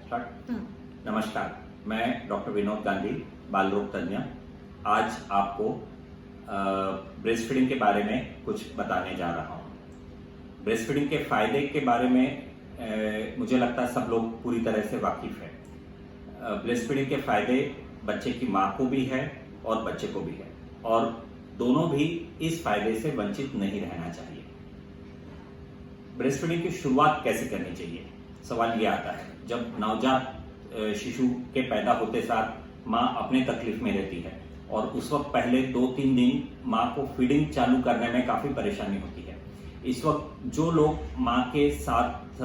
Start. हाँ। नमस्कार, मैं डॉक्टर विनोद गांधी, बाल रोग तज्ञ। आज आपको ब्रेस्ट फीडिंग के बारे में कुछ बताने जा रहा हूँ। ब्रेस्ट फीडिंग के फायदे के बारे में मुझे लगता है सब लोग पूरी तरह से वाकिफ है। ब्रेस्ट फीडिंग के फायदे बच्चे की माँ को भी है और बच्चे को भी है, और दोनों भी इस फायदे से वंचित नहीं रहना चाहिए। ब्रेस्ट फीडिंग की शुरुआत कैसे करनी चाहिए, सवाल ये आता है। जब नवजात शिशु के पैदा होते साथ माँ अपने तकलीफ में रहती है और उस वक्त पहले 2-3 दिन माँ को फीडिंग चालू करने में काफी परेशानी होती है। इस वक्त जो लोग माँ के साथ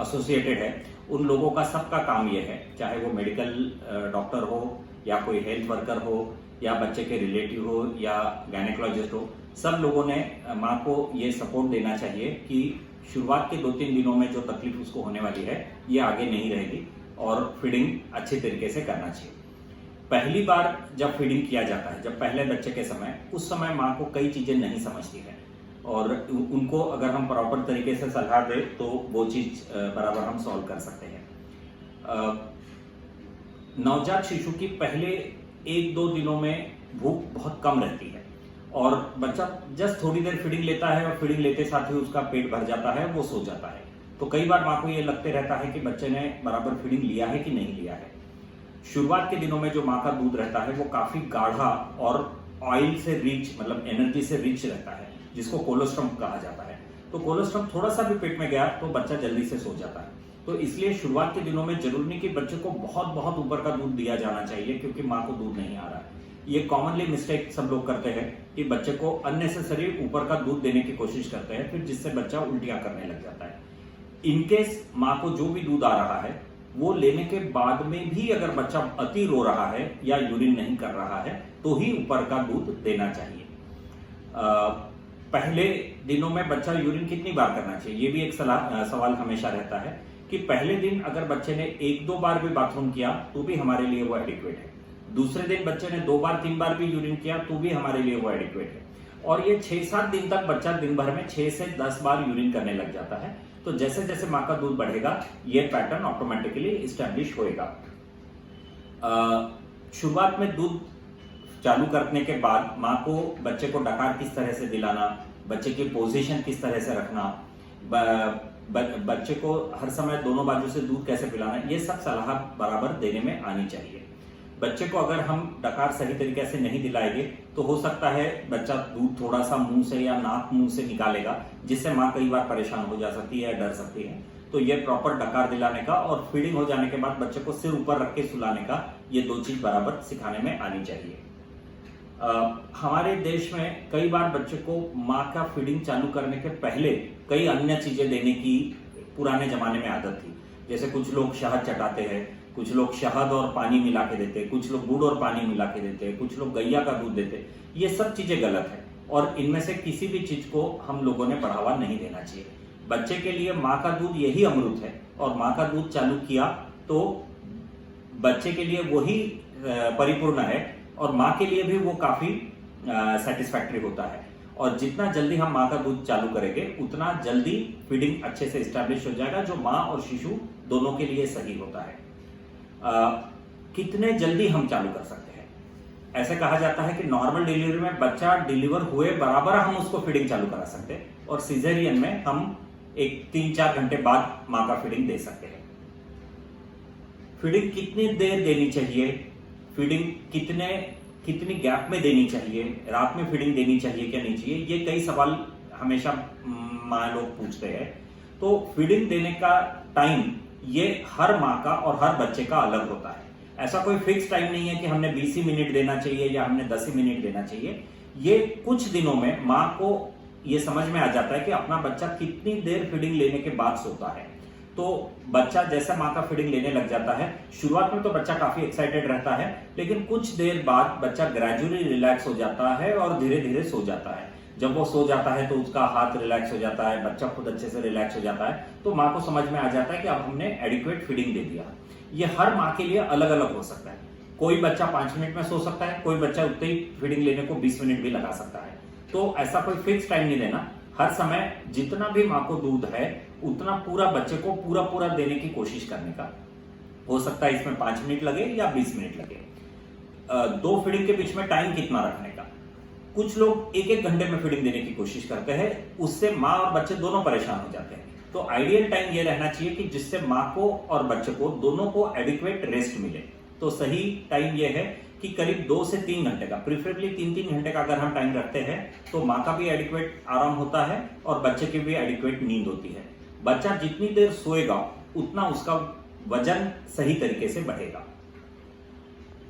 एसोसिएटेड है, उन लोगों का सबका काम यह है, चाहे वो मेडिकल डॉक्टर हो या कोई हेल्थ वर्कर हो या बच्चे के रिलेटिव हो या गायनेकोलॉजिस्ट हो, सब लोगों ने माँ को ये सपोर्ट देना चाहिए कि शुरुआत के 2-3 दिनों में जो तकलीफ उसको होने वाली है ये आगे नहीं रहेगी और फीडिंग अच्छे तरीके से करना चाहिए। पहली बार जब फीडिंग किया जाता है, जब पहले बच्चे के समय, उस समय माँ को कई चीजें नहीं समझती है और उनको अगर हम प्रॉपर तरीके से सलाह दें तो वो चीज बराबर हम सॉल्व कर सकते हैं। नवजात शिशु की पहले 1-2 दिनों में भूख बहुत कम रहती है और बच्चा जस्ट थोड़ी देर फीडिंग लेता है और फीडिंग लेते साथ ही उसका पेट भर जाता है, वो सो जाता है। तो कई बार माँ को ये लगते रहता है कि बच्चे ने बराबर फीडिंग लिया है कि नहीं लिया है। शुरुआत के दिनों में जो माँ का दूध रहता है वो काफी गाढ़ा और ऑयल से रिच, मतलब एनर्जी से रिच रहता है, जिसको कोलोस्ट्रम कहा जाता है। तो कोलोस्ट्रम थोड़ा सा भी पेट में गया तो बच्चा जल्दी से सो जाता है। तो इसलिए शुरुआत के दिनों में जरूरी नहीं कि बच्चे को बहुत बहुत ऊपर का दूध दिया जाना चाहिए क्योंकि माँ को दूध नहीं आ रहा है। ये कॉमनली मिस्टेक सब लोग करते हैं कि बच्चे को अननेसेसरी ऊपर का दूध देने की कोशिश करते हैं, फिर जिससे बच्चा उल्टियां करने लग जाता है। इनकेस माँ को जो भी दूध आ रहा है वो लेने के बाद में भी अगर बच्चा अति रो रहा है या यूरिन नहीं कर रहा है तो ही ऊपर का दूध देना चाहिए। पहले दिनों में बच्चा यूरिन कितनी बार करना चाहिए, ये भी एक सवाल हमेशा रहता है कि पहले दिन अगर बच्चे ने 1-2 बार भी बाथरूम किया तो भी हमारे लिए वो एडिक्वेट है। दूसरे दिन बच्चे ने 2 बार 3 बार भी यूरिन किया तो भी हमारे लिए वो एडिक्वेट है। और ये 6-7 दिन तक बच्चा दिन भर में 6 से 10 बार यूरिन करने लग जाता है। तो जैसे जैसे माँ का दूध बढ़ेगा ये पैटर्न ऑटोमेटिकली इस्टेब्लिश होएगा। शुरुआत में दूध चालू करने के बाद माँ को बच्चे को डकार किस तरह से दिलाना, बच्चे की पोजीशन किस तरह से रखना, बच्चे को हर समय दोनों बाजू से दूध कैसे पिलाना, ये सब सलाह बराबर देने में आनी चाहिए। बच्चे को अगर हम डकार सही तरीके से नहीं दिलाएंगे तो हो सकता है बच्चा दूध थोड़ा सा मुंह से या नाक मुंह से निकालेगा, जिससे माँ कई बार परेशान हो जा सकती है या डर सकती है। तो ये प्रॉपर डकार दिलाने का और फीडिंग हो जाने के बाद बच्चे को सिर ऊपर रख के सुलाने का, ये 2 चीज बराबर सिखाने में आनी चाहिए। हमारे देश में कई बार बच्चे को माँ का फीडिंग चालू करने के पहले कई अन्य चीजें देने की पुराने जमाने में आदत थी। जैसे कुछ लोग शहद चटाते हैं, कुछ लोग शहद और पानी मिला के देते, कुछ लोग गुड़ और पानी मिला के देते, कुछ लोग गैया का दूध देते। ये सब चीजें गलत है और इनमें से किसी भी चीज को हम लोगों ने बढ़ावा नहीं देना चाहिए। बच्चे के लिए माँ का दूध यही अमृत है और माँ का दूध चालू किया तो बच्चे के लिए वही परिपूर्ण है और माँ के लिए भी वो काफी सेटिस्फैक्टरी होता है। और जितना जल्दी हम माँ का दूध चालू करेंगे उतना जल्दी फीडिंग अच्छे से एस्टैब्लिश हो जाएगा, जो माँ और शिशु दोनों के लिए सही होता है। कितने जल्दी हम चालू कर सकते हैं, ऐसे कहा जाता है कि नॉर्मल डिलीवरी में बच्चा डिलीवर हुए बराबर हम उसको फीडिंग चालू करा सकते हैं और सिजेरियन में हम 3-4 घंटे बाद माँ का फीडिंग दे सकते हैं। फीडिंग कितनी देर देनी चाहिए, फीडिंग कितनी गैप में देनी चाहिए, रात में फीडिंग देनी चाहिए क्या नहीं चाहिए, ये कई सवाल हमेशा माँ लोग पूछते हैं। तो फीडिंग देने का टाइम ये हर माँ का और हर बच्चे का अलग होता है। ऐसा कोई फिक्स टाइम नहीं है कि हमने 20 ही मिनट देना चाहिए या हमने 10 ही मिनट देना चाहिए। ये कुछ दिनों में माँ को ये समझ में आ जाता है कि अपना बच्चा कितनी देर फीडिंग लेने के बाद सोता है। तो बच्चा जैसा माँ का फीडिंग लेने लग जाता है, शुरुआत में तो बच्चा काफी एक्साइटेड रहता है, लेकिन कुछ देर बाद बच्चा ग्रेजुअली रिलैक्स हो जाता है और धीरे धीरे सो जाता है। जब वो सो जाता है तो उसका हाथ रिलैक्स हो जाता है, बच्चा खुद अच्छे से रिलैक्स हो जाता है, तो माँ को समझ में आ जाता है कि अब हमने एडिक्वेट फीडिंग दे दिया। ये हर माँ के लिए अलग अलग हो सकता है। कोई बच्चा 5 मिनट में सो सकता है, कोई बच्चा उतने ही फीडिंग लेने को 20 मिनट भी लगा सकता है। तो ऐसा कोई फिक्स टाइम नहीं देना। हर समय जितना भी माँ को दूध है उतना पूरा बच्चे को पूरा पूरा देने की कोशिश करने का। हो सकता है इसमें 5 मिनट लगे या 20 मिनट लगे। 2 फीडिंग के बीच में टाइम कितना रखने का। कुछ लोग 1-1 घंटे में फीडिंग देने की कोशिश करते हैं, उससे माँ और बच्चे दोनों परेशान हो जाते हैं। तो आइडियल टाइम ये रहना चाहिए कि जिससे माँ को और बच्चे को दोनों को एडिक्वेट रेस्ट मिले। तो सही टाइम ये है कि करीब 2 से 3 घंटे का, प्रिफरेबली 3-3 घंटे का अगर हम टाइम रखते हैं तो माँ का भी एडिक्वेट आराम होता है और बच्चे की भी एडिक्वेट नींद होती है। बच्चा जितनी देर सोएगा उतना उसका वजन सही तरीके से बढ़ेगा।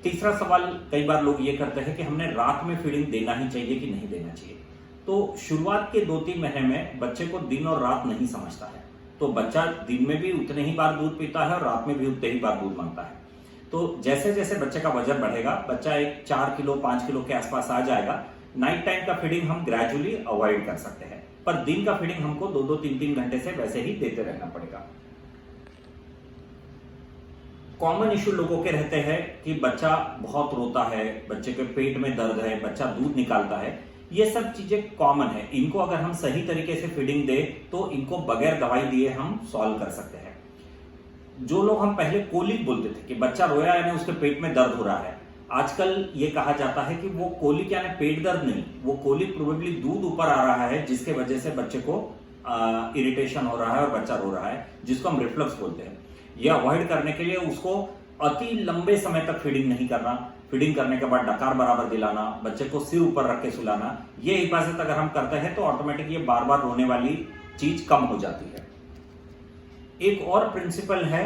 तीसरा सवाल कई बार लोग ये करते हैं कि हमने रात में फीडिंग देना ही चाहिए कि नहीं देना चाहिए। तो शुरुआत के 2-3 महीने में बच्चे को दिन और रात नहीं समझता है, तो बच्चा दिन में भी उतने ही बार दूध पीता है और रात में भी उतने ही बार दूध मांगता है। तो जैसे जैसे बच्चे का वजन बढ़ेगा, बच्चा एक 4 किलो 5 किलो के आसपास आ जाएगा, नाइट टाइम का फीडिंग हम ग्रेजुअली अवॉइड कर सकते हैं, पर दिन का फीडिंग हमको 2-2 3-3 घंटे से वैसे ही देते रहना पड़ेगा। कॉमन इश्यू लोगों के रहते हैं कि बच्चा बहुत रोता है, बच्चे के पेट में दर्द है, बच्चा दूध निकालता है। ये सब चीजें कॉमन है, इनको अगर हम सही तरीके से फीडिंग दे तो इनको बगैर दवाई दिए हम सॉल्व कर सकते हैं। जो लोग हम पहले कोलिक बोलते थे कि बच्चा रोया यानी उसके पेट में दर्द हो रहा है, आजकल ये कहा जाता है कि वो कोलिक यानी पेट दर्द नहीं, वो कोलिक प्रोबेबली दूध ऊपर आ रहा है जिसके वजह से बच्चे को इरिटेशन हो रहा है और बच्चा रो रहा है, जिसको हम रिफ्लक्स बोलते हैं। ये अवॉइड करने के लिए उसको अति लंबे समय तक फीडिंग नहीं करना, फीडिंग करने के बाद डकार बराबर दिलाना, बच्चे को सिर ऊपर रख के सुलाना, ये हिफाजत अगर हम करते हैं तो ऑटोमेटिक ये बार बार रोने वाली चीज कम हो जाती है। एक और प्रिंसिपल है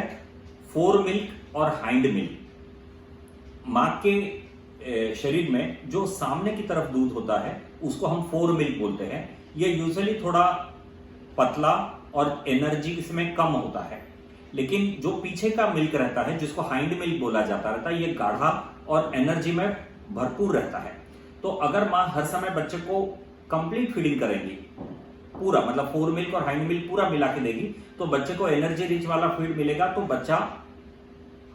फोर मिल्क और हाइंड मिल्क। मां के शरीर में जो सामने की तरफ दूध होता है उसको हम फोर मिल्क बोलते हैं। ये यूजुअली थोड़ा पतला और एनर्जी इसमें कम होता है, लेकिन जो पीछे का मिल्क रहता है जिसको हाइंड मिल्क बोला जाता रहता है, ये गाढ़ा और एनर्जी में भरपूर रहता है। तो अगर मां हर समय बच्चे को कंप्लीट फीडिंग करेंगी, पूरा मतलब फोर मिल्क और हाइंड मिल्क पूरा मिला के देगी, तो बच्चे को एनर्जी रिच वाला फीड मिलेगा, तो बच्चा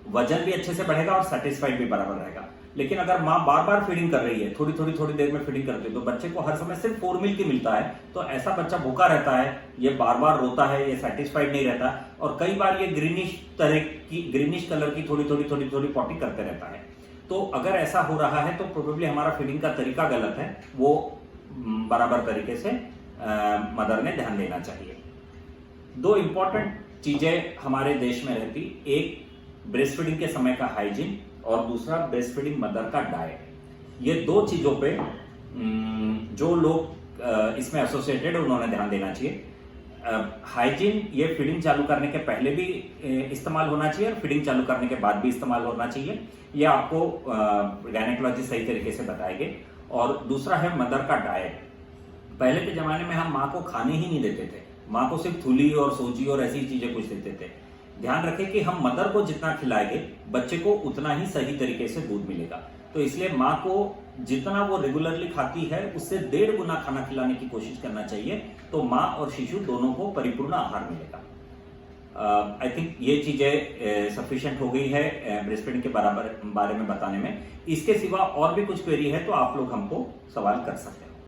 वजन भी अच्छे से बढ़ेगा और सेटिस्फाइड भी बराबर रहेगा। लेकिन अगर मां बार बार फीडिंग कर रही है, थोड़ी देर में फीडिंग करती है, तो बच्चे को हर समय सिर्फ फोर मिल्क ही मिलता है, तो ऐसा बच्चा भूखा रहता है, ये बार बार रोता है, ये सेटिस्फाइड नहीं रहता, और कई बार ये ग्रीनिश कलर की थोड़ी पॉटी करते रहता है। तो अगर ऐसा हो रहा है तो प्रोबेबली हमारा फीडिंग का तरीका गलत है, वो बराबर तरीके से मदर ने ध्यान देना चाहिए। 2 इंपॉर्टेंट चीजें हमारे देश में रहती, एक ब्रेस्ट फीडिंग के समय का हाइजीन और दूसरा ब्रेस्ट फीडिंग मदर का डाइट। ये 2 चीजों पे जो लोग इसमें एसोसिएटेड उन्होंने ध्यान देना चाहिए। हाइजीन ये फीडिंग चालू करने के पहले भी इस्तेमाल होना चाहिए और फीडिंग चालू करने के बाद भी इस्तेमाल होना चाहिए, ये आपको गायनेकोलॉजिस्ट सही तरीके से बताएंगे। और दूसरा है मदर का डाइट। पहले के जमाने में हम माँ को खाने ही नहीं देते थे, माँ को सिर्फ थूली और सोजी और ऐसी चीजें कुछ देते थे। ध्यान रखें कि हम मदर को जितना खिलाएंगे बच्चे को उतना ही सही तरीके से दूध मिलेगा। तो इसलिए माँ को जितना वो रेगुलरली खाती है उससे 1.5 गुना खाना खिलाने की कोशिश करना चाहिए, तो माँ और शिशु दोनों को परिपूर्ण आहार मिलेगा। आई थिंक ये चीजें सफिशिएंट हो गई है ब्रेस्ट फीडिंग के बारे में बताने में। इसके सिवा और भी कुछ क्वेरी है तो आप लोग हमको सवाल कर सकते हैं।